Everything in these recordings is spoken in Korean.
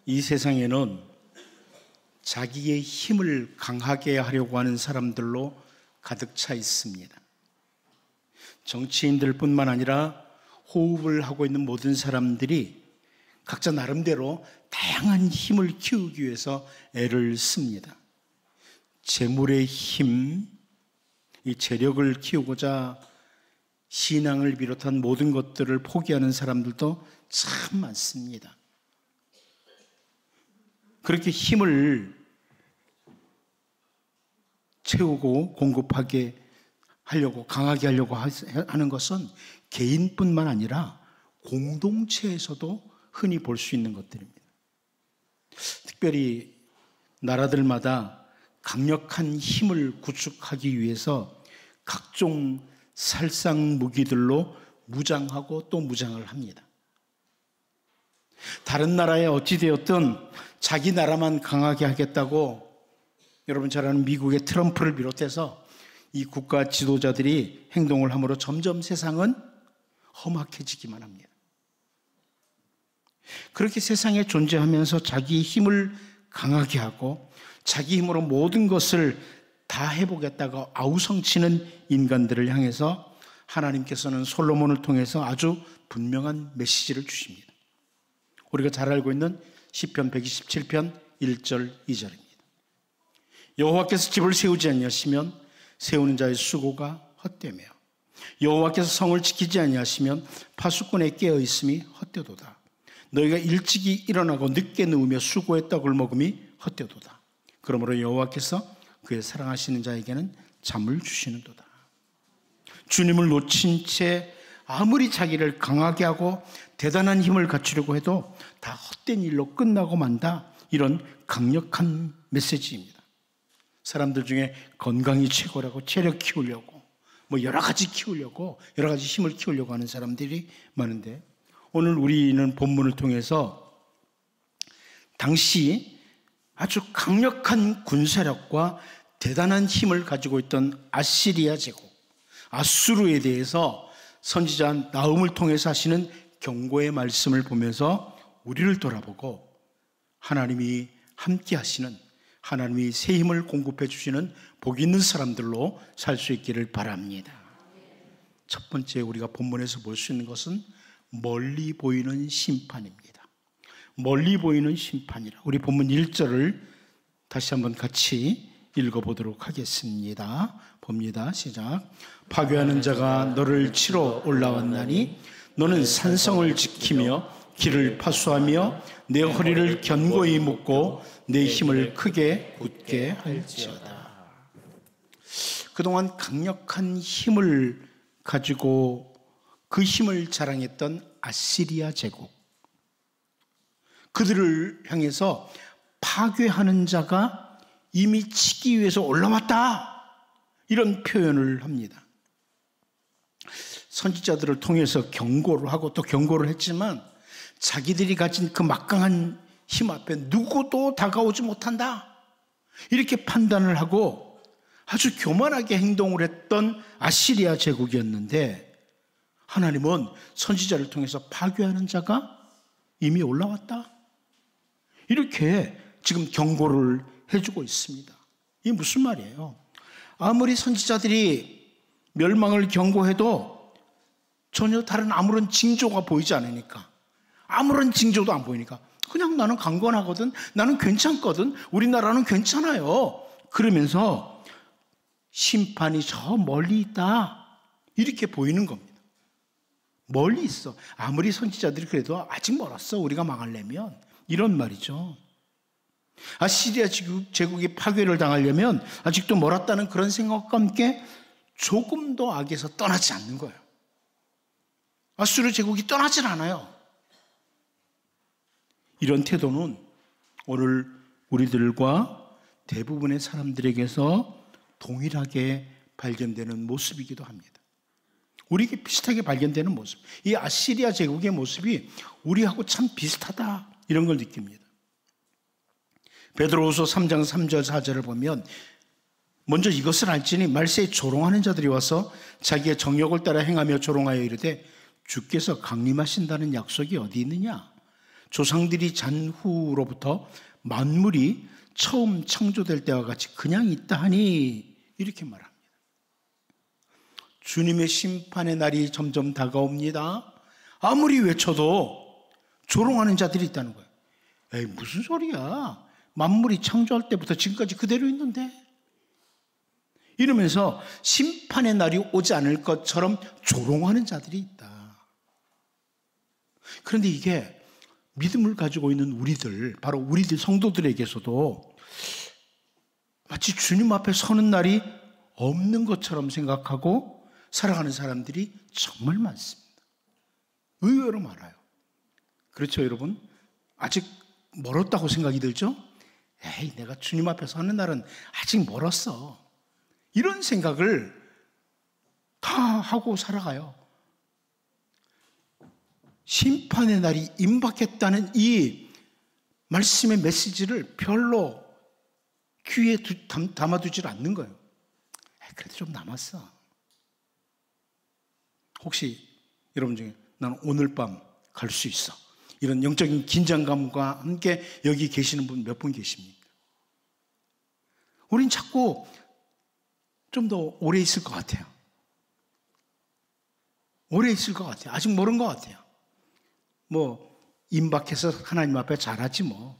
이 세상에는 자기의 힘을 강하게 하려고 하는 사람들로 가득 차 있습니다. 정치인들 뿐만 아니라 호흡을 하고 있는 모든 사람들이 각자 나름대로 다양한 힘을 키우기 위해서 애를 씁니다. 재물의 힘, 이 재력을 키우고자 신앙을 비롯한 모든 것들을 포기하는 사람들도 참 많습니다. 그렇게 힘을 채우고 공급하게 하려고, 강하게 하려고 하는 것은 개인뿐만 아니라 공동체에서도 흔히 볼 수 있는 것들입니다. 특별히 나라들마다 강력한 힘을 구축하기 위해서 각종 살상 무기들로 무장하고 또 무장을 합니다. 다른 나라에 어찌되었든 자기 나라만 강하게 하겠다고, 여러분 잘 아는 미국의 트럼프를 비롯해서 이 국가 지도자들이 행동을 함으로 점점 세상은 험악해지기만 합니다. 그렇게 세상에 존재하면서 자기 힘을 강하게 하고 자기 힘으로 모든 것을 다 해보겠다고 아우성치는 인간들을 향해서 하나님께서는 솔로몬을 통해서 아주 분명한 메시지를 주십니다. 우리가 잘 알고 있는 시편 127편 1절 2절입니다. 여호와께서 집을 세우지 아니하시면 세우는 자의 수고가 헛되며 여호와께서 성을 지키지 아니하시면 파수꾼의 깨어 있음이 헛되도다. 너희가 일찍이 일어나고 늦게 누우며 수고의 떡을 먹음이 헛되도다. 그러므로 여호와께서 그의 사랑하시는 자에게는 잠을 주시는도다. 주님을 놓친 채 아무리 자기를 강하게 하고 대단한 힘을 갖추려고 해도 다 헛된 일로 끝나고 만다, 이런 강력한 메시지입니다. 사람들 중에 건강이 최고라고, 체력 키우려고, 여러 가지 키우려고, 여러 가지 힘을 키우려고 하는 사람들이 많은데, 오늘 우리는 본문을 통해서 당시 아주 강력한 군사력과 대단한 힘을 가지고 있던 아시리아 제국, 아수르에 대해서 선지자 나훔을 통해서 하시는 경고의 말씀을 보면서 우리를 돌아보고 하나님이 함께 하시는, 하나님이 새 힘을 공급해 주시는 복 있는 사람들로 살 수 있기를 바랍니다. 첫 번째 우리가 본문에서 볼 수 있는 것은 멀리 보이는 심판입니다. 멀리 보이는 심판이라. 우리 본문 1절을 다시 한번 같이 읽어보도록 하겠습니다. 봅니다. 시작. 파괴하는 자가 너를 치러 올라왔나니 너는 산성을 지키며 길을 파수하며 내 허리를 견고히 묶고 내 힘을 크게 굳게 할지어다. 그동안 강력한 힘을 가지고 그 힘을 자랑했던 아시리아 제국, 그들을 향해서 파괴하는 자가 이미 치기 위해서 올라왔다, 이런 표현을 합니다. 선지자들을 통해서 경고를 하고 또 경고를 했지만 자기들이 가진 그 막강한 힘 앞에 누구도 다가오지 못한다, 이렇게 판단을 하고 아주 교만하게 행동을 했던 아시리아 제국이었는데, 하나님은 선지자를 통해서 파괴하는 자가 이미 올라왔다, 이렇게 지금 경고를 해주고 있습니다. 이게 무슨 말이에요? 아무리 선지자들이 멸망을 경고해도 전혀 다른 아무런 징조가 보이지 않으니까, 아무런 징조도 안 보이니까 그냥 나는 강건하거든, 나는 괜찮거든, 우리나라는 괜찮아요, 그러면서 심판이 저 멀리 있다, 이렇게 보이는 겁니다. 멀리 있어. 아무리 선지자들이 그래도 아직 멀었어, 우리가 망하려면, 이런 말이죠. 아시리아 제국이 파괴를 당하려면 아직도 멀었다는 그런 생각과 함께 조금도 악에서 떠나지 않는 거예요. 아수르 제국이 떠나질 않아요. 이런 태도는 오늘 우리들과 대부분의 사람들에게서 동일하게 발견되는 모습이기도 합니다. 우리에게 비슷하게 발견되는 모습, 이 아시리아 제국의 모습이 우리하고 참 비슷하다, 이런 걸 느낍니다. 베드로후서 3장 3절 4절을 보면 먼저 이것을 알지니 말세에 조롱하는 자들이 와서 자기의 정욕을 따라 행하며 조롱하여 이르되 주께서 강림하신다는 약속이 어디 있느냐? 조상들이 잔 후로부터 만물이 처음 창조될 때와 같이 그냥 있다 하니 이렇게 말합니다. 주님의 심판의 날이 점점 다가옵니다. 아무리 외쳐도 조롱하는 자들이 있다는 거예요. 에이, 무슨 소리야. 만물이 창조할 때부터 지금까지 그대로 있는데. 이러면서 심판의 날이 오지 않을 것처럼 조롱하는 자들이 있다. 그런데 이게 믿음을 가지고 있는 우리들, 바로 우리들 성도들에게서도 마치 주님 앞에 서는 날이 없는 것처럼 생각하고 살아가는 사람들이 정말 많습니다. 의외로 많아요. 그렇죠, 여러분? 아직 멀었다고 생각이 들죠? 에이, 내가 주님 앞에 서는 날은 아직 멀었어. 이런 생각을 다 하고 살아가요. 심판의 날이 임박했다는 이 말씀의 메시지를 별로 귀에 담아두질 않는 거예요. 그래도 좀 남았어. 혹시 여러분 중에 나는 오늘 밤 갈 수 있어, 이런 영적인 긴장감과 함께 여기 계시는 분 몇 분 계십니까? 우린 자꾸 좀 더 오래 있을 것 같아요. 오래 있을 것 같아요. 아직 모른 것 같아요. 뭐 임박해서 하나님 앞에 잘하지 뭐.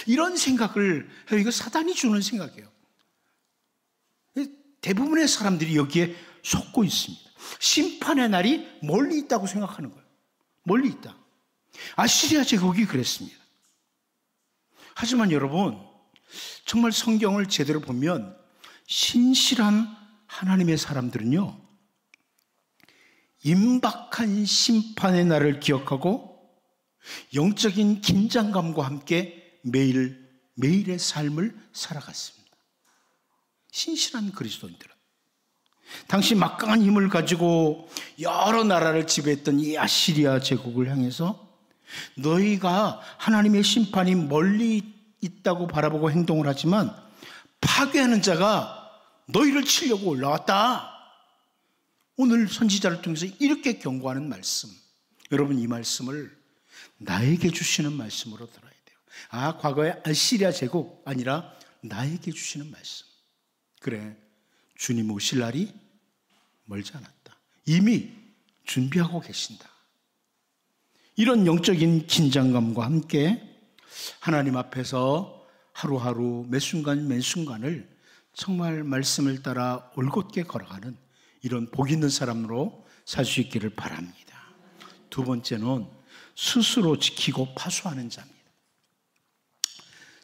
이런 생각을 해요. 이거 사단이 주는 생각이에요. 대부분의 사람들이 여기에 속고 있습니다. 심판의 날이 멀리 있다고 생각하는 거예요. 멀리 있다. 아시리아 제국이 그랬습니다. 하지만 여러분, 정말 성경을 제대로 보면 신실한 하나님의 사람들은요, 임박한 심판의 날을 기억하고 영적인 긴장감과 함께 매일의 삶을 살아갔습니다. 신실한 그리스도인들은 당시 막강한 힘을 가지고 여러 나라를 지배했던 이 아시리아 제국을 향해서 너희가 하나님의 심판이 멀리 있다고 바라보고 행동을 하지만 파괴하는 자가 너희를 치려고 올라왔다. 오늘 선지자를 통해서 이렇게 경고하는 말씀, 여러분 이 말씀을 나에게 주시는 말씀으로 들어야 돼요. 아, 과거의 아시리아 제국 아니라 나에게 주시는 말씀. 그래, 주님 오실 날이 멀지 않았다. 이미 준비하고 계신다. 이런 영적인 긴장감과 함께 하나님 앞에서 하루하루 매 순간 매 순간을 정말 말씀을 따라 올곧게 걸어가는 이런 복 있는 사람으로 살 수 있기를 바랍니다. 두 번째는 스스로 지키고 파수하는 자입니다.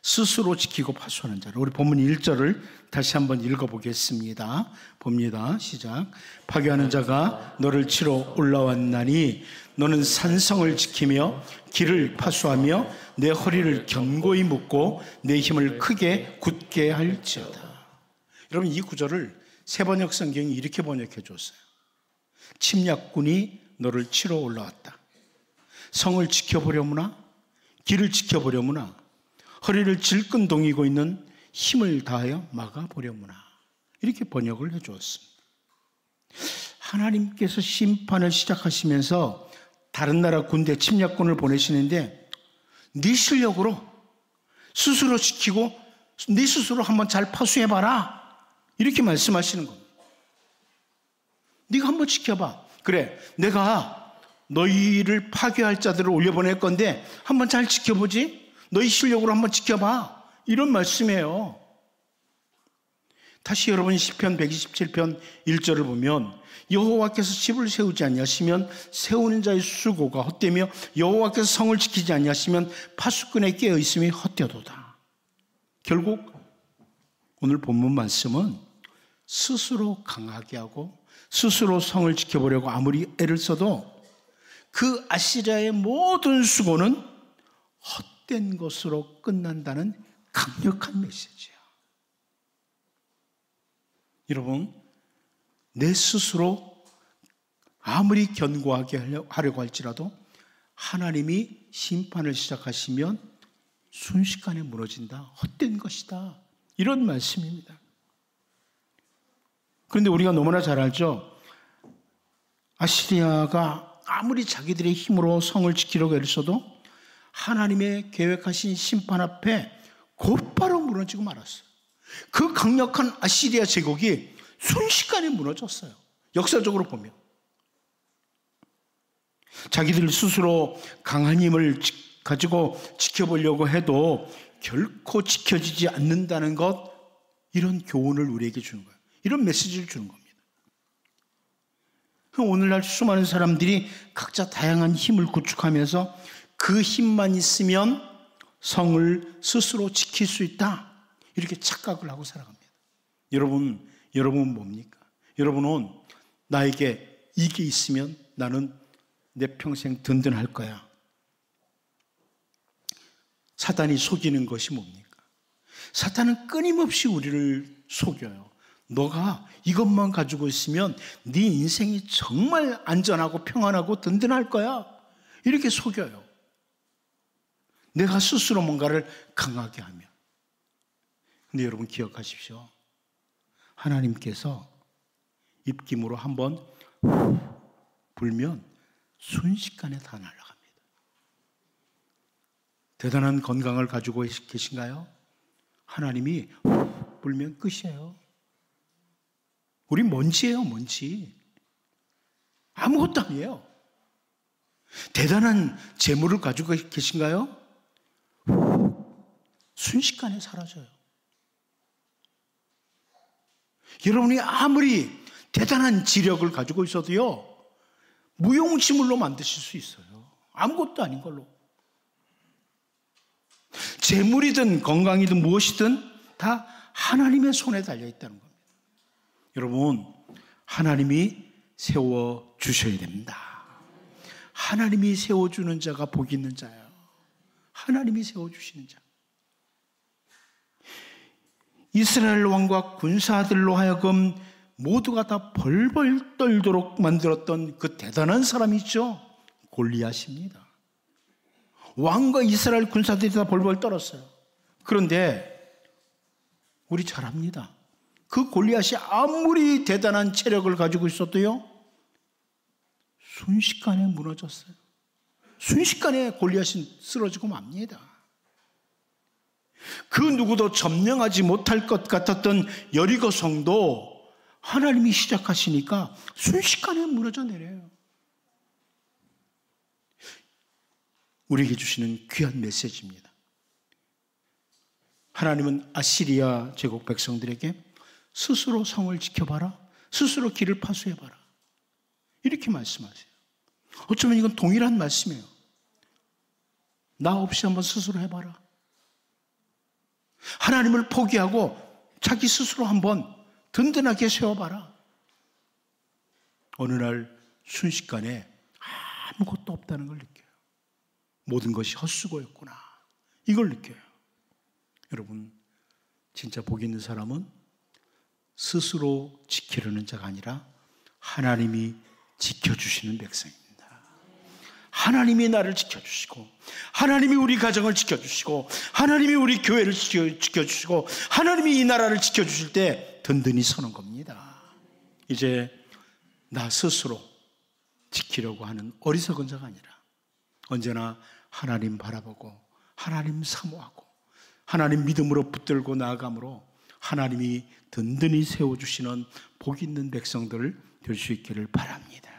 스스로 지키고 파수하는 자를, 우리 본문 1절을 다시 한번 읽어보겠습니다. 봅니다. 시작. 파괴하는 자가 너를 치러 올라왔나니 너는 산성을 지키며 길을 파수하며 내 허리를 견고히 묶고 내 힘을 크게 굳게 할지어다. 여러분, 이 구절을 새번역 성경이 이렇게 번역해 줬어요. 침략군이 너를 치러 올라왔다. 성을 지켜보려무나, 길을 지켜보려무나, 허리를 질끈 동이고 있는 힘을 다하여 막아보려무나. 이렇게 번역을 해 주었습니다. 하나님께서 심판을 시작하시면서 다른 나라 군대 침략군을 보내시는데 네 실력으로 스스로 지키고 네 스스로 한번 잘 파수해봐라. 이렇게 말씀하시는 겁니다. 네가 한번 지켜봐. 그래, 내가 너희를 파괴할 자들을 올려보낼 건데 한번 잘 지켜보지? 너희 실력으로 한번 지켜봐. 이런 말씀이에요. 다시 여러분이 시편 127편 1절을 보면 여호와께서 집을 세우지 아니하시면 세우는 자의 수고가 헛되며 여호와께서 성을 지키지 아니하시면 파수꾼의 깨어 있음이 헛되도다. 결국 오늘 본문 말씀은 스스로 강하게 하고 스스로 성을 지켜보려고 아무리 애를 써도 그 아시리아의 모든 수고는 헛된 것으로 끝난다는 강력한 메시지예요. 여러분, 내 스스로 아무리 견고하게 하려고 할지라도 하나님이 심판을 시작하시면 순식간에 무너진다. 헛된 것이다. 이런 말씀입니다. 그런데 우리가 너무나 잘 알죠. 아시리아가 아무리 자기들의 힘으로 성을 지키려고 애를 써도 하나님의 계획하신 심판 앞에 곧바로 무너지고 말았어요. 그 강력한 아시리아 제국이 순식간에 무너졌어요. 역사적으로 보면. 자기들 스스로 강한 힘을 가지고 지켜보려고 해도 결코 지켜지지 않는다는 것, 이런 교훈을 우리에게 주는 거예요. 이런 메시지를 주는 겁니다. 오늘날 수많은 사람들이 각자 다양한 힘을 구축하면서 그 힘만 있으면 성을 스스로 지킬 수 있다, 이렇게 착각을 하고 살아갑니다. 여러분은 뭡니까? 여러분은 나에게 이게 있으면 나는 내 평생 든든할 거야. 사탄이 속이는 것이 뭡니까? 사탄은 끊임없이 우리를 속여요. 너가 이것만 가지고 있으면 네 인생이 정말 안전하고 평안하고 든든할 거야, 이렇게 속여요. 내가 스스로 뭔가를 강하게 하면. 근데 여러분 기억하십시오. 하나님께서 입김으로 한번 불면 순식간에 다 날아갑니다. 대단한 건강을 가지고 계신가요? 하나님이 불면 끝이에요. 우리 먼지예요, 먼지. 아무것도 아니에요. 대단한 재물을 가지고 계신가요? 순식간에 사라져요. 여러분이 아무리 대단한 지력을 가지고 있어도요, 무용지물로 만드실 수 있어요. 아무것도 아닌 걸로. 재물이든 건강이든 무엇이든 다 하나님의 손에 달려있다는 겁니다. 여러분, 하나님이 세워주셔야 됩니다. 하나님이 세워주는 자가 복 있는 자예요. 하나님이 세워주시는 자. 이스라엘 왕과 군사들로 하여금 모두가 다 벌벌 떨도록 만들었던 그 대단한 사람이 있죠. 골리앗입니다. 왕과 이스라엘 군사들이 다 벌벌 떨었어요. 그런데 우리 잘 압니다. 그 골리앗이 아무리 대단한 체력을 가지고 있어도요, 순식간에 무너졌어요. 순식간에 골리앗이 쓰러지고 맙니다. 그 누구도 점령하지 못할 것 같았던 여리고 성도 하나님이 시작하시니까 순식간에 무너져 내려요. 우리에게 주시는 귀한 메시지입니다. 하나님은 아시리아 제국 백성들에게 스스로 성을 지켜봐라, 스스로 길을 파수해봐라, 이렇게 말씀하세요. 어쩌면 이건 동일한 말씀이에요. 나 없이 한번 스스로 해봐라. 하나님을 포기하고 자기 스스로 한번 든든하게 세워봐라. 어느 날 순식간에 아무것도 없다는 걸 느껴요. 모든 것이 헛수고였구나, 이걸 느껴요. 여러분, 진짜 복 있는 사람은 스스로 지키려는 자가 아니라 하나님이 지켜주시는 백성입니다. 하나님이 나를 지켜주시고, 하나님이 우리 가정을 지켜주시고, 하나님이 우리 교회를 지켜주시고, 하나님이 이 나라를 지켜주실 때 든든히 서는 겁니다. 이제 나 스스로 지키려고 하는 어리석은 자가 아니라 언제나 하나님 바라보고 하나님 사모하고 하나님 믿음으로 붙들고 나아감으로 하나님이 든든히 세워주시는 복 있는 백성들 될 수 있기를 바랍니다.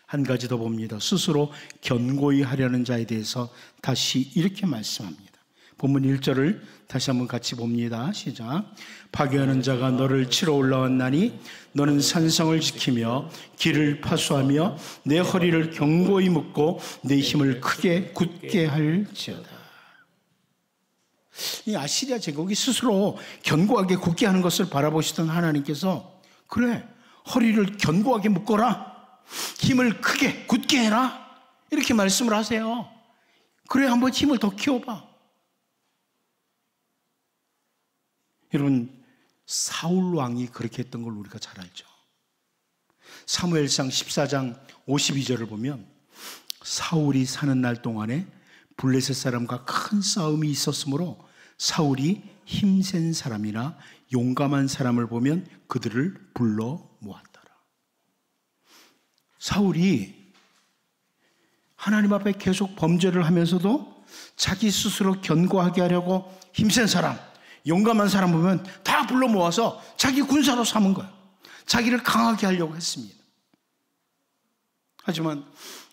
한 가지 더 봅니다. 스스로 견고히 하려는 자에 대해서 다시 이렇게 말씀합니다. 본문 1절을 다시 한번 같이 봅니다. 시작. 파괴하는 자가 너를 치러 올라왔나니 너는 산성을 지키며 길을 파수하며 내 허리를 견고히 묶고 내 힘을 크게 굳게 할지어다. 이 아시리아 제국이 스스로 견고하게 굳게 하는 것을 바라보시던 하나님께서, 그래, 허리를 견고하게 묶어라, 힘을 크게 굳게 해라, 이렇게 말씀을 하세요. 그래, 한번 힘을 더 키워봐. 여러분, 사울 왕이 그렇게 했던 걸 우리가 잘 알죠. 사무엘상 14장 52절을 보면 사울이 사는 날 동안에 블레셋 사람과 큰 싸움이 있었으므로 사울이 힘센 사람이나 용감한 사람을 보면 그들을 불러 모았더라. 사울이 하나님 앞에 계속 범죄를 하면서도 자기 스스로 견고하게 하려고 힘센 사람, 용감한 사람 보면 다 불러 모아서 자기 군사로 삼은 거예요. 자기를 강하게 하려고 했습니다. 하지만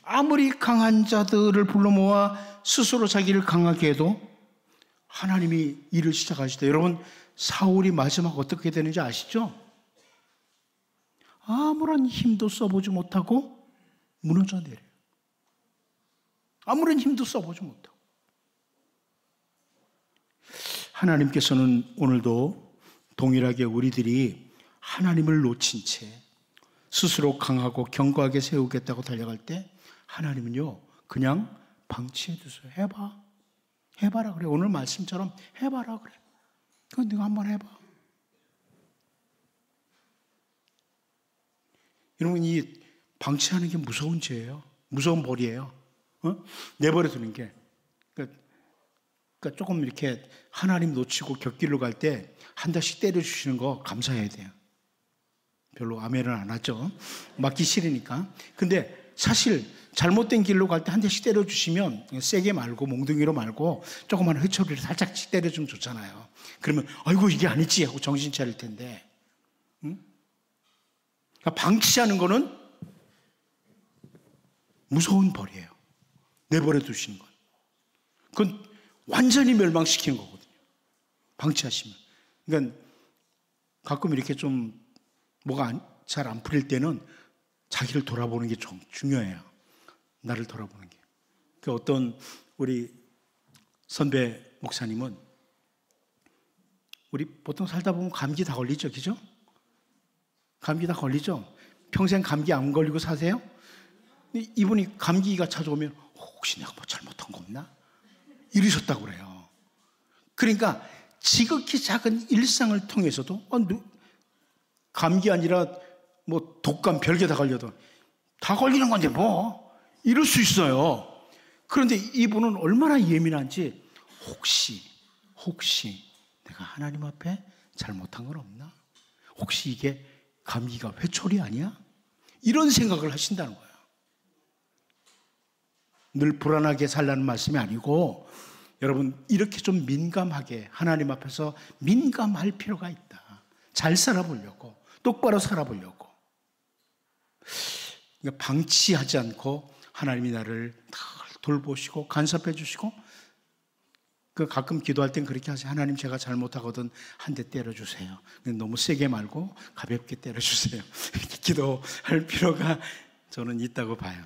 아무리 강한 자들을 불러 모아 스스로 자기를 강하게 해도 하나님이 일을 시작하실 때, 여러분 사울이 마지막 어떻게 되는지 아시죠? 아무런 힘도 써보지 못하고 무너져 내려요. 아무런 힘도 써보지 못하고. 하나님께서는 오늘도 동일하게 우리들이 하나님을 놓친 채 스스로 강하고 견고하게 세우겠다고 달려갈 때 하나님은요 그냥 방치해 두세요. 해봐라 그래. 오늘 말씀처럼 해봐라 그래. 그건 네가 한번 해봐. 여러분, 이 방치하는 게 무서운 죄예요. 무서운 벌이에요. 내버려 두는 게. 그러니까 조금 이렇게 하나님 놓치고 곁길로 갈 때 한 대씩 때려주시는 거 감사해야 돼요. 별로 아멘은 안 하죠. 맞기 싫으니까. 근데 사실 잘못된 길로 갈 때 한 대씩 때려주시면 세게 말고 몽둥이로 말고 조그만 회초리를 살짝 때려주면 좋잖아요. 그러면 아이고 이게 아니지 하고 정신 차릴 텐데. 그러니까 방치하는 거는 무서운 벌이에요. 내버려 두시는 건. 그건 완전히 멸망시키는 거거든요. 방치하시면. 그러니까 가끔 이렇게 좀 뭐가 잘 안 풀릴 때는 자기를 돌아보는 게 좀 중요해요. 나를 돌아보는 게. 그 어떤 우리 선배 목사님은 우리 보통 살다 보면 감기 다 걸리죠, 그죠? 감기 다 걸리죠? 평생 감기 안 걸리고 사세요? 이분이 감기가 찾아오면 혹시 내가 뭐 잘못한 거 없나? 이러셨다고 그래요. 그러니까 지극히 작은 일상을 통해서도 감기 아니라 뭐 독감 별게 다 걸려도 다 걸리는 건데 뭐 이럴 수 있어요. 그런데 이분은 얼마나 예민한지 혹시 내가 하나님 앞에 잘못한 건 없나? 혹시 이게 감기가 회초리 아니야? 이런 생각을 하신다는 거예요. 늘 불안하게 살라는 말씀이 아니고 여러분 이렇게 좀 민감하게 하나님 앞에서 민감할 필요가 있다. 잘 살아보려고, 똑바로 살아보려고. 그러니까 방치하지 않고 하나님이 나를 돌보시고 간섭해 주시고, 그 가끔 기도할 땐 그렇게 하세요. 하나님 제가 잘못하거든 한 대 때려주세요. 너무 세게 말고 가볍게 때려주세요. 이렇게 기도할 필요가 저는 있다고 봐요.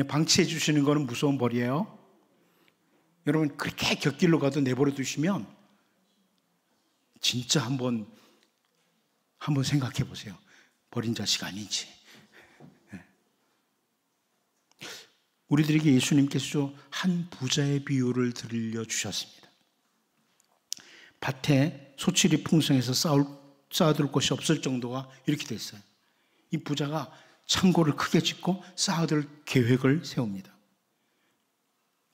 방치해 주시는 거는 무서운 벌이에요. 여러분 그렇게 곁길로 가도 내버려 두시면 진짜 한번 생각해 보세요. 버린 자식 아닌지. 우리들에게 예수님께서 한 부자의 비유를 들려주셨습니다. 밭에 소출이 풍성해서 쌓아둘 곳이 없을 정도가 이렇게 됐어요. 이 부자가 창고를 크게 짓고 쌓아둘 계획을 세웁니다.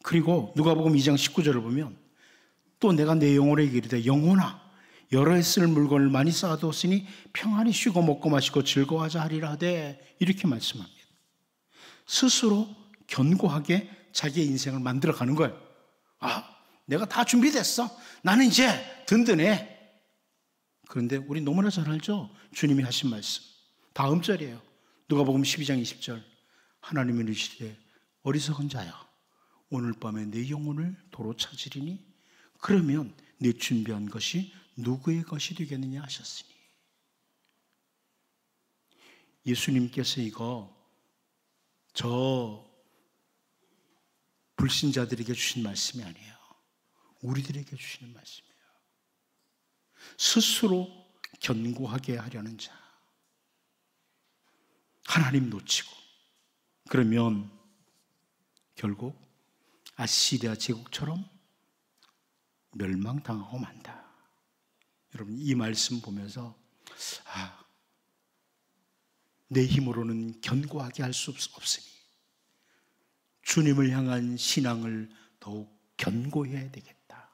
그리고 누가복음 2장 19절을 보면 또 내가 내 영혼에게 이르되 영혼아 여러 해 쓸 물건을 많이 쌓아두었으니 평안히 쉬고 먹고 마시고 즐거워하자 하리라 하되 이렇게 말씀합니다. 스스로 견고하게 자기의 인생을 만들어가는 거예요. 내가 다 준비됐어. 나는 이제 든든해. 그런데 우리 너무나 잘 알죠? 주님이 하신 말씀. 다음 절이에요. 누가복음 12장 20절. 하나님이 이르시되 어리석은 자야 오늘 밤에 내 영혼을 도로 찾으리니 그러면 내 준비한 것이 누구의 것이 되겠느냐 하셨으니. 예수님께서 이거 저 불신자들에게 주신 말씀이 아니에요. 우리들에게 주시는 말씀이에요. 스스로 견고하게 하려는 자. 하나님 놓치고 그러면 결국 아시리아 제국처럼 멸망당하고 만다. 여러분 이 말씀 보면서 내 힘으로는 견고하게 할 수 없으니 주님을 향한 신앙을 더욱 견고해야 되겠다.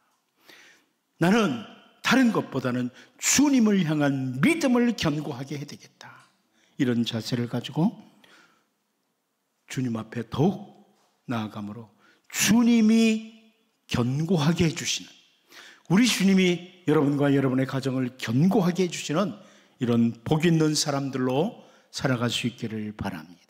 나는 다른 것보다는 주님을 향한 믿음을 견고하게 해야 되겠다. 이런 자세를 가지고 주님 앞에 더욱 나아감으로 주님이 견고하게 해주시는, 우리 주님이 여러분과 여러분의 가정을 견고하게 해주시는 이런 복 있는 사람들로 살아갈 수 있기를 바랍니다.